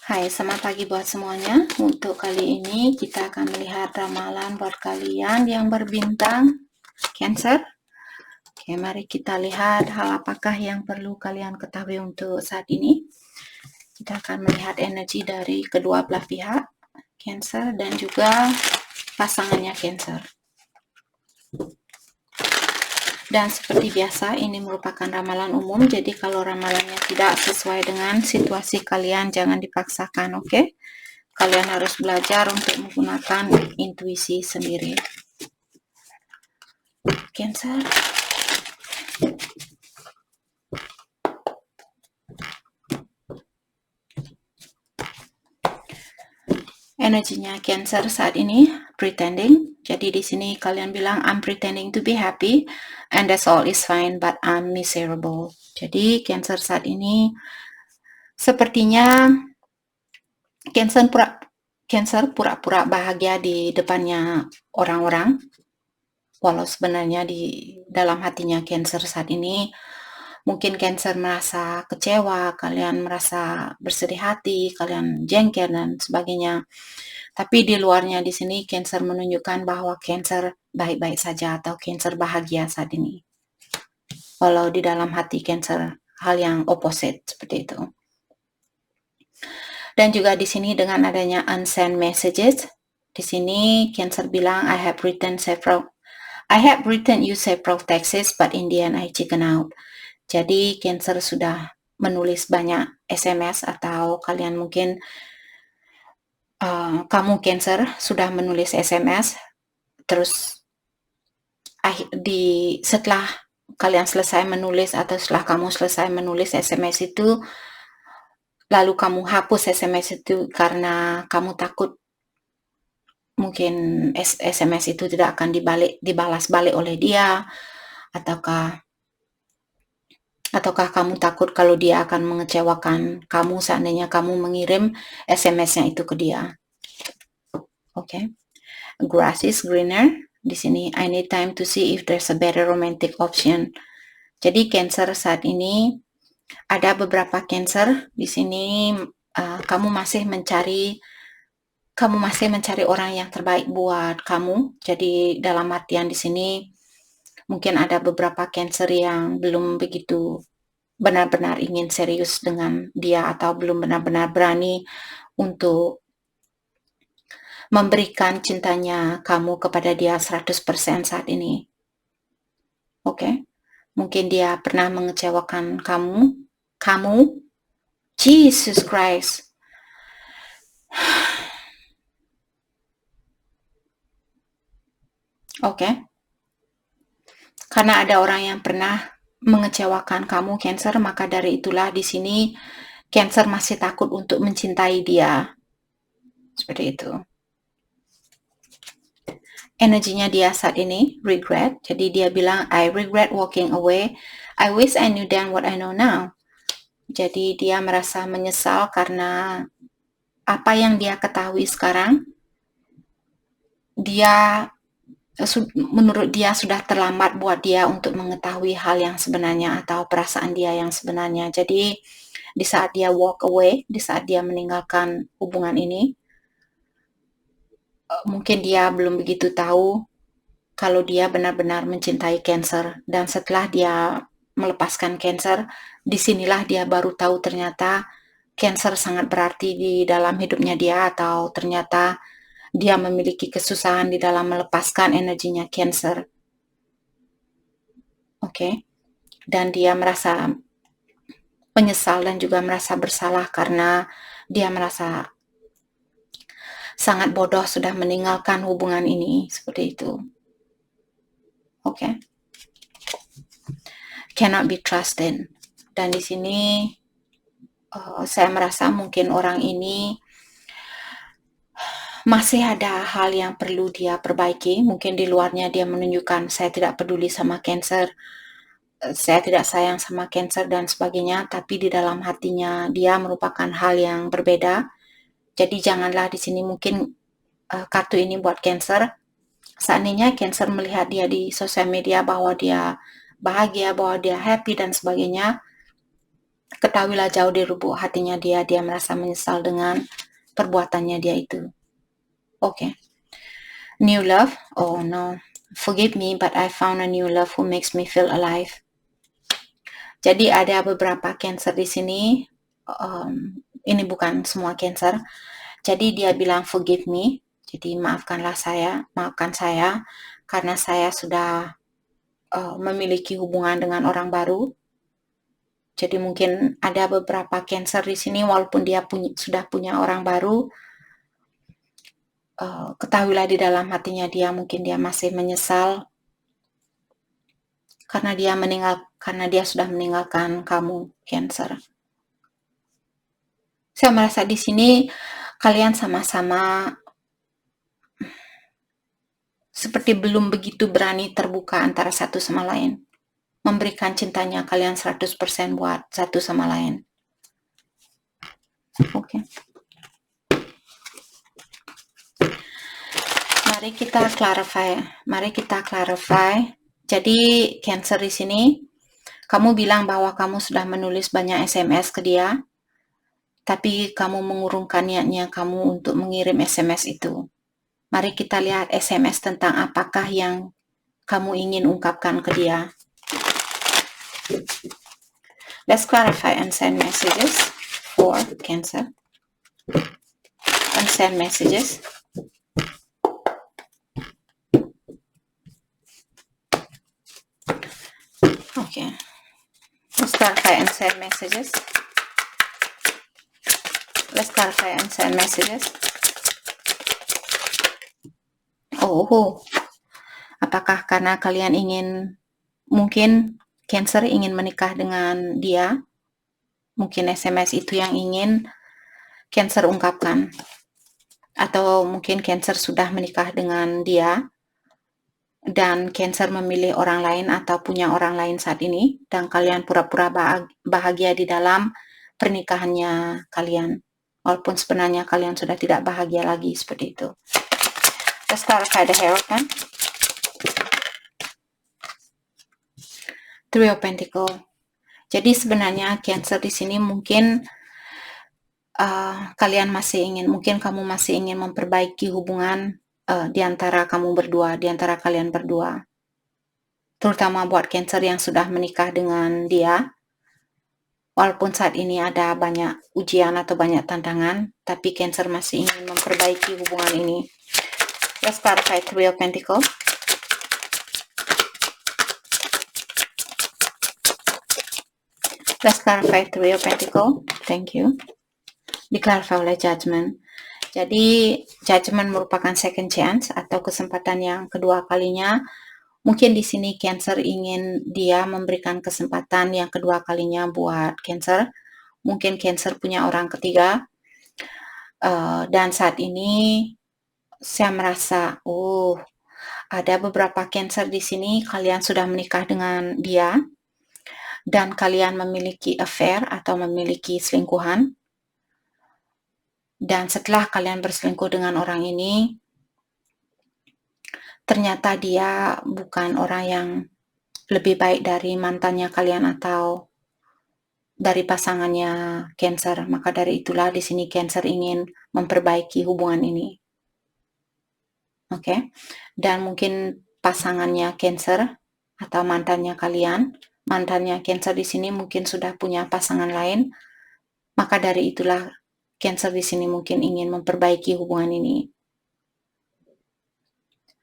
Hai, selamat pagi buat semuanya. Untuk kali ini kita akan melihat ramalan buat kalian yang berbintang Cancer. Oke, mari kita lihat hal apakah yang perlu kalian ketahui untuk saat ini. Kita akan melihat energi dari kedua belah pihak, Cancer dan juga pasangannya Cancer. Dan seperti biasa, ini merupakan ramalan umum, jadi kalau ramalannya tidak sesuai dengan situasi kalian, jangan dipaksakan, oke? Kalian harus belajar untuk menggunakan intuisi sendiri. Cancer. Energinya Cancer saat ini pretending. Jadi di sini kalian bilang I'm pretending to be happy and that's all is fine but I'm miserable. Jadi Cancer saat ini sepertinya Cancer pura-pura bahagia di depannya orang-orang. Walau sebenarnya di dalam hatinya Cancer saat ini mungkin Cancer merasa kecewa, kalian merasa bersedih hati, kalian jengkel dan sebagainya. Tapi di luarnya di sini Cancer menunjukkan bahwa Cancer baik-baik saja atau Cancer bahagia saat ini. Walau di dalam hati Cancer hal yang opposite seperti itu. Dan juga di sini dengan adanya unsent messages, di sini Cancer bilang I have written you several texts but in the end I chicken out. Jadi Cancer sudah menulis banyak SMS atau kalian mungkin kamu Cancer sudah menulis SMS, terus setelah kalian selesai menulis atau setelah kamu selesai menulis SMS itu, lalu kamu hapus SMS itu karena kamu takut mungkin SMS itu tidak akan dibalas balik oleh dia, ataukah kamu takut kalau dia akan mengecewakan kamu seandainya kamu mengirim SMS-nya itu ke dia. Oke. Grass is greener. Di sini I need time to see if there's a better romantic option. Jadi Cancer saat ini ada beberapa Cancer di sini kamu masih mencari orang yang terbaik buat kamu. Jadi dalam artian di sini mungkin ada beberapa Cancer yang belum begitu benar-benar ingin serius dengan dia atau belum benar-benar berani untuk memberikan cintanya kamu kepada dia 100% saat ini. Oke. Mungkin dia pernah mengecewakan kamu. Jesus Christ. Oke. Karena ada orang yang pernah mengecewakan kamu Cancer, maka dari itulah di sini Cancer masih takut untuk mencintai dia. Seperti itu. Energinya dia saat ini regret. Jadi dia bilang I regret walking away. I wish I knew then what I know now. Jadi dia merasa menyesal karena apa yang dia ketahui sekarang, menurut dia sudah terlambat buat dia untuk mengetahui hal yang sebenarnya atau perasaan dia yang sebenarnya. Jadi di saat dia walk away, di saat dia meninggalkan hubungan ini, mungkin dia belum begitu tahu kalau dia benar-benar mencintai Cancer. Dan setelah dia melepaskan Cancer, disinilah dia baru tahu ternyata Cancer sangat berarti di dalam hidupnya dia, atau ternyata dia memiliki kesusahan di dalam melepaskan energinya Cancer. Oke. Dan dia merasa menyesal dan juga merasa bersalah karena dia merasa sangat bodoh sudah meninggalkan hubungan ini, seperti itu. Oke. Cannot be trusted. Dan di sini saya merasa mungkin orang ini masih ada hal yang perlu dia perbaiki. Mungkin di luarnya dia menunjukkan saya tidak peduli sama Cancer, saya tidak sayang sama Cancer dan sebagainya, tapi di dalam hatinya dia merupakan hal yang berbeda. Jadi janganlah di sini mungkin kartu ini buat Cancer. Seandainya Cancer melihat dia di sosial media bahwa dia bahagia, bahwa dia happy dan sebagainya, Ketahuilah jauh di lubuk hatinya dia merasa menyesal dengan perbuatannya dia itu. Okay. New love? Oh no. Forgive me, but I found a new love who makes me feel alive. Jadi ada beberapa Cancer di sini. Ini bukan semua Cancer. Jadi dia bilang forgive me. Jadi maafkan saya karena saya sudah memiliki hubungan dengan orang baru. Jadi mungkin ada beberapa Cancer di sini walaupun dia sudah punya orang baru, ketahuilah di dalam hatinya dia mungkin dia masih menyesal karena dia sudah meninggalkan kamu, Cancer. Saya merasa di sini kalian sama-sama seperti belum begitu berani terbuka antara satu sama lain. Memberikan cintanya kalian 100% buat satu sama lain. Oke. Mari kita clarify. Jadi Cancer di sini, kamu bilang bahwa kamu sudah menulis banyak SMS ke dia, tapi kamu mengurungkan niatnya kamu untuk mengirim SMS itu. Mari kita lihat SMS tentang apakah yang kamu ingin ungkapkan ke dia. Let's clarify and send messages for Cancer. And send messages. Okay. Let's clarify and send messages. Let's clarify and send messages. Oh, apakah karena kalian mungkin Cancer ingin menikah dengan dia? Mungkin SMS itu yang ingin Cancer ungkapkan. Atau mungkin Cancer sudah menikah dengan dia dan Cancer memilih orang lain atau punya orang lain saat ini dan kalian pura-pura bahagia di dalam pernikahannya kalian. Walaupun sebenarnya kalian sudah tidak bahagia lagi seperti itu. Let's clarify the Hierophant. Three of Pentacles. Jadi sebenarnya Cancer di sini mungkin kamu masih ingin memperbaiki hubungan di antara kalian berdua. Terutama buat Cancer yang sudah menikah dengan dia. Walaupun saat ini ada banyak ujian atau banyak tantangan, tapi Cancer masih ingin memperbaiki hubungan ini. Let's clarify Three of Pentacles. Let's clarify Three of Pentacles. Thank you. Diklarify oleh Judgment. Jadi Judgment merupakan second chance atau kesempatan yang kedua kalinya. Mungkin di sini Cancer ingin dia memberikan kesempatan yang kedua kalinya buat Cancer. Mungkin Cancer punya orang ketiga. Dan saat ini saya merasa, ada beberapa Cancer di sini kalian sudah menikah dengan dia dan kalian memiliki affair atau memiliki selingkuhan. Dan setelah kalian berselingkuh dengan orang ini, ternyata dia bukan orang yang lebih baik dari mantannya kalian atau dari pasangannya Cancer. Maka dari itulah di sini Cancer ingin memperbaiki hubungan ini. Oke. Dan mungkin pasangannya Cancer atau mantannya Cancer di sini mungkin sudah punya pasangan lain. Maka dari itulah Cancer di sini mungkin ingin memperbaiki hubungan ini.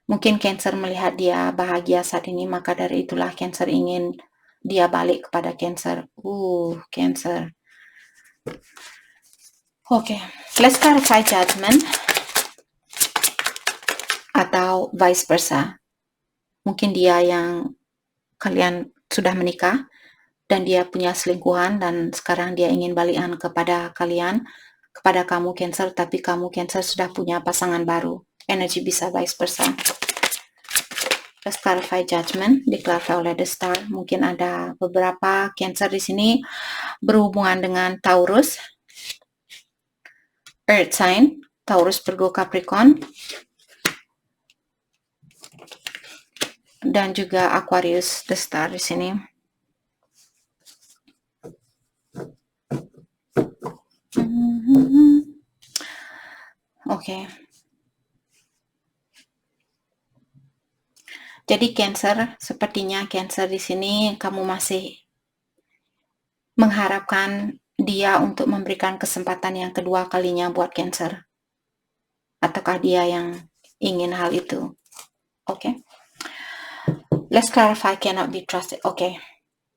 Mungkin Cancer melihat dia bahagia saat ini, maka dari itulah Cancer ingin dia balik kepada Cancer. Cancer. Okay, let's clarify Judgment. Atau vice versa. Mungkin dia yang kalian sudah menikah dan dia punya selingkuhan dan sekarang dia ingin balikan kepada kamu Cancer, tapi kamu Cancer sudah punya pasangan baru. Energi bisa vice versa. Let's clarify Judgment, diklarify oleh The Star. Mungkin ada beberapa Cancer di sini berhubungan dengan Taurus, Earth sign, Taurus, Virgo, Capricorn, dan juga Aquarius, The Star di sini. Oke. Jadi Cancer, sepertinya Cancer di sini kamu masih mengharapkan dia untuk memberikan kesempatan yang kedua kalinya buat Cancer. Ataukah dia yang ingin hal itu? Oke. Let's clarify cannot be trusted. Oke.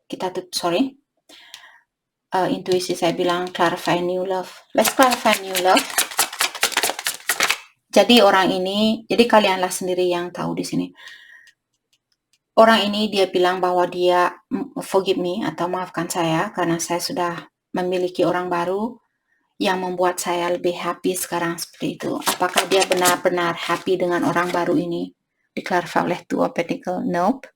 Kita tutup, sorry. Intuisi saya bilang clarify new love. Let's clarify new love. Jadi orang ini, jadi kalianlah sendiri yang tahu di sini. Orang ini dia bilang bahwa dia forgive me atau maafkan saya karena saya sudah memiliki orang baru yang membuat saya lebih happy sekarang seperti itu. Apakah dia benar-benar happy dengan orang baru ini? Diklarify oleh Two of Pentacles. Nope.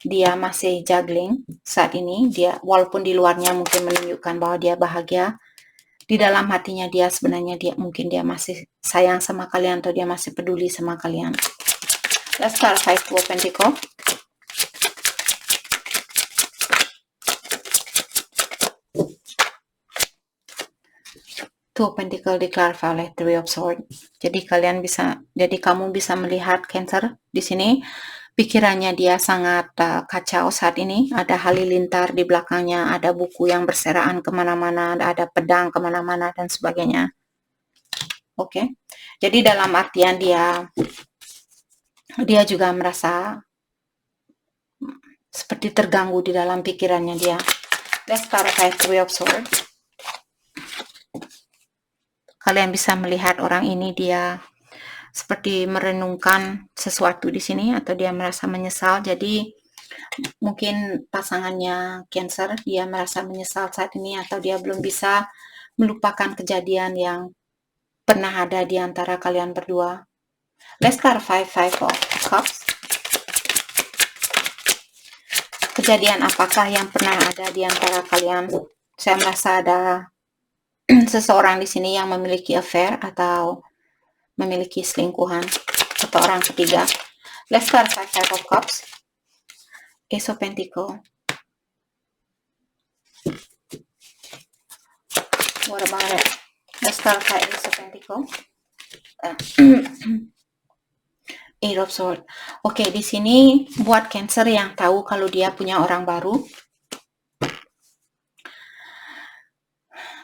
Dia masih juggling saat ini. Dia walaupun di luarnya mungkin menunjukkan bahwa dia bahagia, di dalam hatinya dia sebenarnya mungkin dia masih sayang sama kalian atau dia masih peduli sama kalian. Let's clarify Two of Pentacles. Two of Pentacles diklarify oleh Three of Swords. Jadi kamu bisa melihat Cancer di sini. Pikirannya dia sangat kacau saat ini. Ada halilintar di belakangnya, ada buku yang berserakan kemana-mana, ada pedang kemana-mana dan sebagainya. Oke. Jadi dalam artian dia juga merasa seperti terganggu di dalam pikirannya dia. Let's clarify Three of Swords. Kalian bisa melihat orang ini dia seperti merenungkan sesuatu di sini atau dia merasa menyesal. Jadi mungkin pasangannya Cancer dia merasa menyesal saat ini atau dia belum bisa melupakan kejadian yang pernah ada di antara kalian berdua. Let's clarify Five of Cups. Kejadian apakah yang pernah ada di antara kalian? Saya merasa ada seseorang di sini yang memiliki affair atau memiliki selingkuhan atau orang ketiga. Let's clarify Five of Cups. Ace of Pentacles. What about it? Let's clarify Ace of Pentacles. Eight of Swords. Oke, di sini buat Cancer yang tahu kalau dia punya orang baru.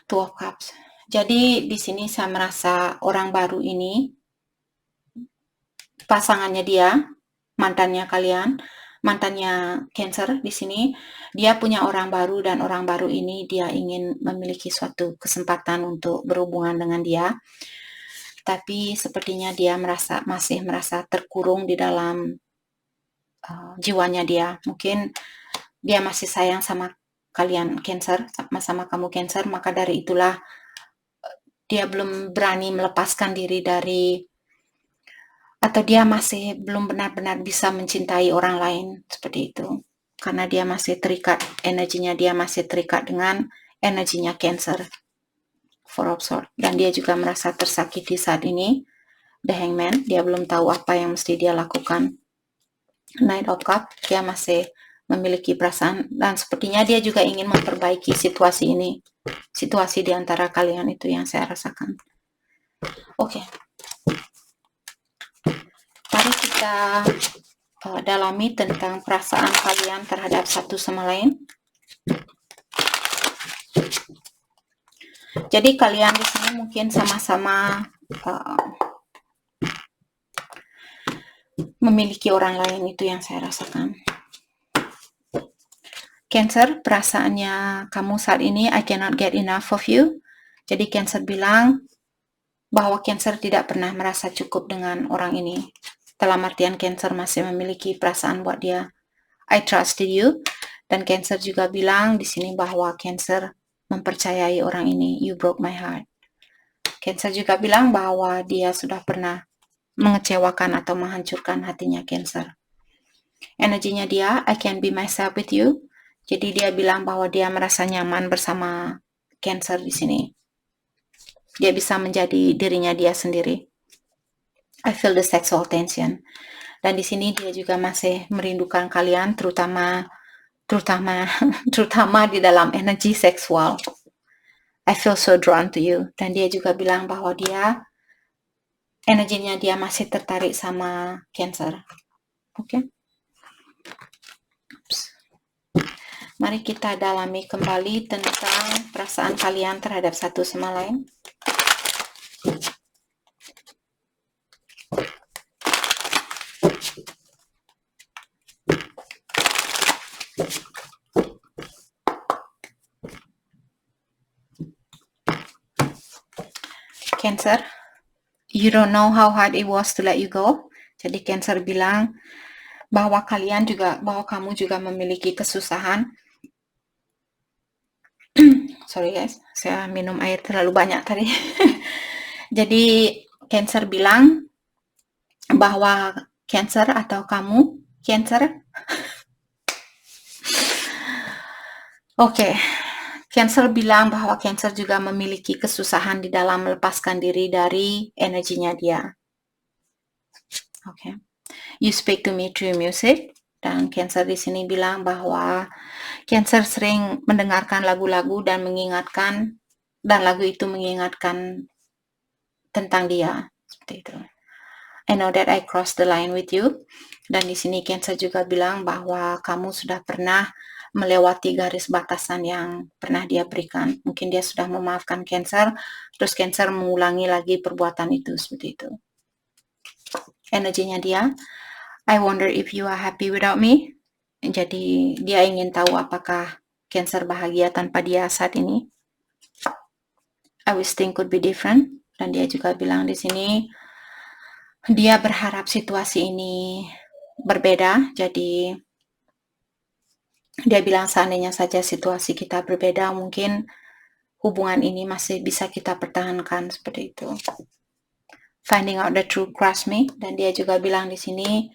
Two of Cups. Jadi di sini saya merasa orang baru ini pasangannya dia, mantannya kalian, mantannya Cancer di sini, dia punya orang baru dan orang baru ini dia ingin memiliki suatu kesempatan untuk berhubungan dengan dia. Tapi sepertinya dia masih merasa terkurung di dalam jiwanya dia. Mungkin dia masih sayang sama kalian Cancer, sama kamu Cancer, maka dari itulah dia belum berani melepaskan diri dari, atau dia masih belum benar-benar bisa mencintai orang lain seperti itu. Karena dia masih terikat, energinya dia masih terikat dengan energinya Cancer. Four of Swords. Dan dia juga merasa tersakiti saat ini. The Hangman, dia belum tahu apa yang mesti dia lakukan. Knight of Cups, dia masih memiliki perasaan dan sepertinya dia juga ingin memperbaiki situasi ini. Situasi di antara kalian itu yang saya rasakan. Oke. Mari kita dalami tentang perasaan kalian terhadap satu sama lain. Jadi kalian di sini mungkin sama-sama memiliki orang lain, itu yang saya rasakan. Cancer, perasaannya kamu saat ini, I cannot get enough of you. Jadi Cancer bilang bahwa Cancer tidak pernah merasa cukup dengan orang ini. Dalam artian Cancer masih memiliki perasaan buat dia. I trusted you. Dan Cancer juga bilang di sini bahwa Cancer mempercayai orang ini. You broke my heart. Cancer juga bilang bahwa dia sudah pernah mengecewakan atau menghancurkan hatinya Cancer. Energinya dia, I can be myself with you. Jadi dia bilang bahwa dia merasa nyaman bersama Cancer di sini. Dia bisa menjadi dirinya dia sendiri. I feel the sexual tension. Dan di sini dia juga masih merindukan kalian, terutama di dalam energi seksual. I feel so drawn to you. Dan dia juga bilang bahwa dia energinya dia masih tertarik sama Cancer. Oke. Mari kita dalami kembali tentang perasaan kalian terhadap satu sama lain. Cancer, you don't know how hard it was to let you go. Jadi Cancer bilang bahwa kamu juga memiliki kesusahan. Sorry guys, saya minum air terlalu banyak tadi. Jadi Cancer bilang bahwa Cancer atau kamu, Cancer. Oke. Cancer bilang bahwa Cancer juga memiliki kesusahan di dalam melepaskan diri dari energinya dia. Oke. You speak to me through music. Dan Cancer di sini bilang bahwa Cancer sering mendengarkan lagu-lagu dan lagu itu mengingatkan tentang dia. Seperti itu. I know that I crossed the line with you. Dan di sini Cancer juga bilang bahwa kamu sudah pernah melewati garis batasan yang pernah dia berikan. Mungkin dia sudah memaafkan Cancer, terus Cancer mengulangi lagi perbuatan itu, seperti itu. Energinya dia, I wonder if you are happy without me. Jadi dia ingin tahu apakah Cancer bahagia tanpa dia saat ini. I wish things could be different. Dan dia juga bilang di sini, dia berharap situasi ini berbeda. Jadi dia bilang seandainya saja situasi kita berbeda, mungkin hubungan ini masih bisa kita pertahankan, seperti itu. Finding out the truth crushed me. Dan dia juga bilang di sini,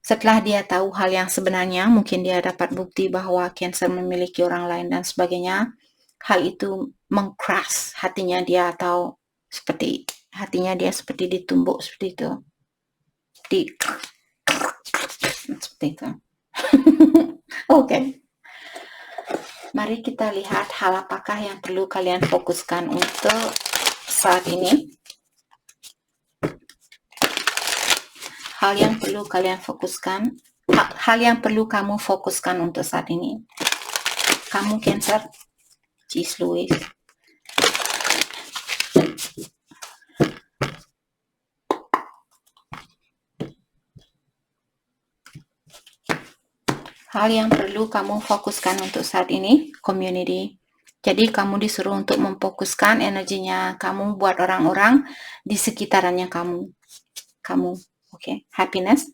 setelah dia tahu hal yang sebenarnya, mungkin dia dapat bukti bahwa Cancer memiliki orang lain dan sebagainya. Hal itu meng-crush hatinya dia, atau hatinya dia seperti ditumbuk seperti itu. Seperti itu. Oke. Mari kita lihat hal apakah yang perlu kalian fokuskan untuk saat ini. Hal yang perlu kamu fokuskan untuk saat ini. Kamu Cancer, C.S. Lewis. Hal yang perlu kamu fokuskan untuk saat ini, community. Jadi kamu disuruh untuk memfokuskan energinya kamu buat orang-orang di sekitarannya kamu. Oke, happiness.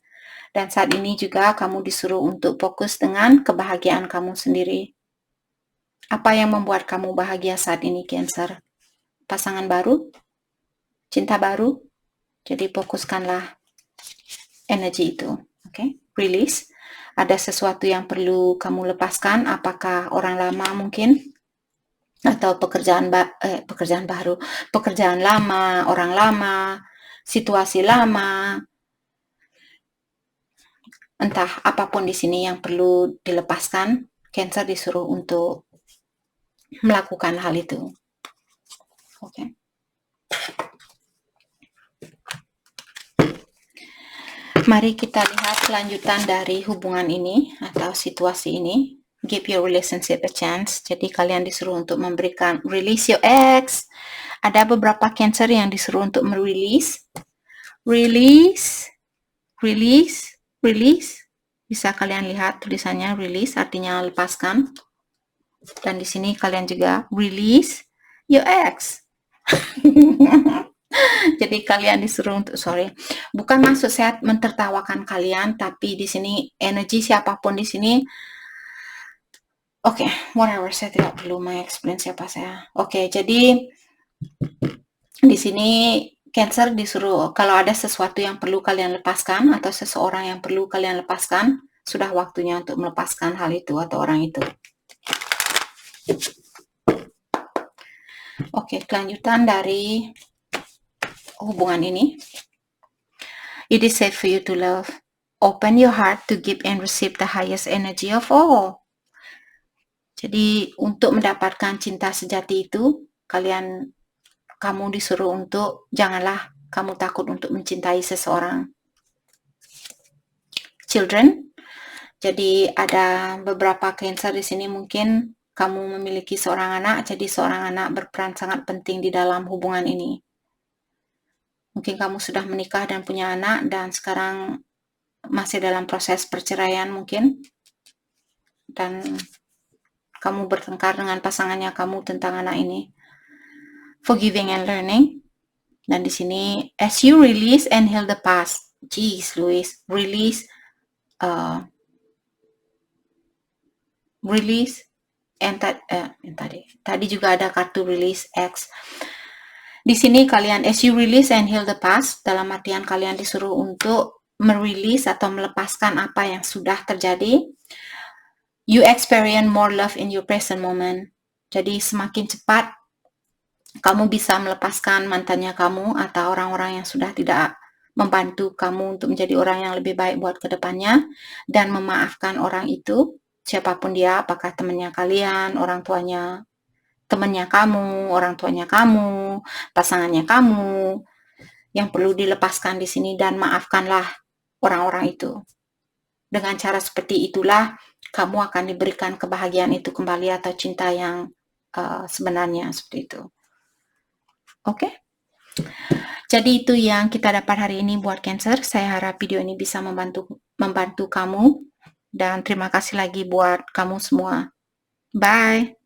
Dan saat ini juga kamu disuruh untuk fokus dengan kebahagiaan kamu sendiri. Apa yang membuat kamu bahagia saat ini, Cancer? Pasangan baru? Cinta baru? Jadi fokuskanlah energi itu. Oke, release. Ada sesuatu yang perlu kamu lepaskan, apakah orang lama mungkin, atau pekerjaan lama, orang lama, situasi lama, entah apapun di sini yang perlu dilepaskan. Cancer disuruh untuk melakukan hal itu. Oke. Mari kita lihat kelanjutan dari hubungan ini atau situasi ini. Give your relationship a chance. Jadi kalian disuruh untuk memberikan release your ex. Ada beberapa Cancer yang disuruh untuk merelease. Release. Bisa kalian lihat tulisannya release, artinya lepaskan. Dan di sini kalian juga release your ex. Jadi kalian disuruh untuk, bukan maksud saya mentertawakan kalian, tapi di sini energi siapapun di sini. Oke, whatever, saya tidak perlu mengeksplain siapa saya. Oke, jadi di sini Cancer disuruh kalau ada sesuatu yang perlu kalian lepaskan atau seseorang yang perlu kalian lepaskan, sudah waktunya untuk melepaskan hal itu atau orang itu. Oke, kelanjutan dari hubungan ini. It is safe for you to love. Open your heart to give and receive the highest energy of all. Jadi untuk mendapatkan cinta sejati itu, kamu disuruh untuk janganlah kamu takut untuk mencintai seseorang. Children, jadi ada beberapa Cancer di sini, mungkin kamu memiliki seorang anak, jadi seorang anak berperan sangat penting di dalam hubungan ini. Mungkin kamu sudah menikah dan punya anak dan sekarang masih dalam proses perceraian mungkin, dan kamu bertengkar dengan pasangannya kamu tentang anak ini. Forgiving and learning. Dan di sini, as you release and heal the past. Jeez, Louis, release, release, and tadi juga ada kartu release X. Di sini kalian, as you release and heal the past, dalam artian kalian disuruh untuk merilis atau melepaskan apa yang sudah terjadi. You experience more love in your present moment. Jadi semakin cepat kamu bisa melepaskan mantannya kamu atau orang-orang yang sudah tidak membantu kamu untuk menjadi orang yang lebih baik buat kedepannya, dan memaafkan orang itu, siapapun dia, apakah temannya kalian, orang tuanya, temannya kamu, orang tuanya kamu, pasangannya kamu, yang perlu dilepaskan di sini, dan maafkanlah orang-orang itu. Dengan cara seperti itulah kamu akan diberikan kebahagiaan itu kembali atau cinta yang sebenarnya, seperti itu. Oke? Jadi itu yang kita dapat hari ini buat Cancer. Saya harap video ini bisa membantu kamu, dan terima kasih lagi buat kamu semua. Bye!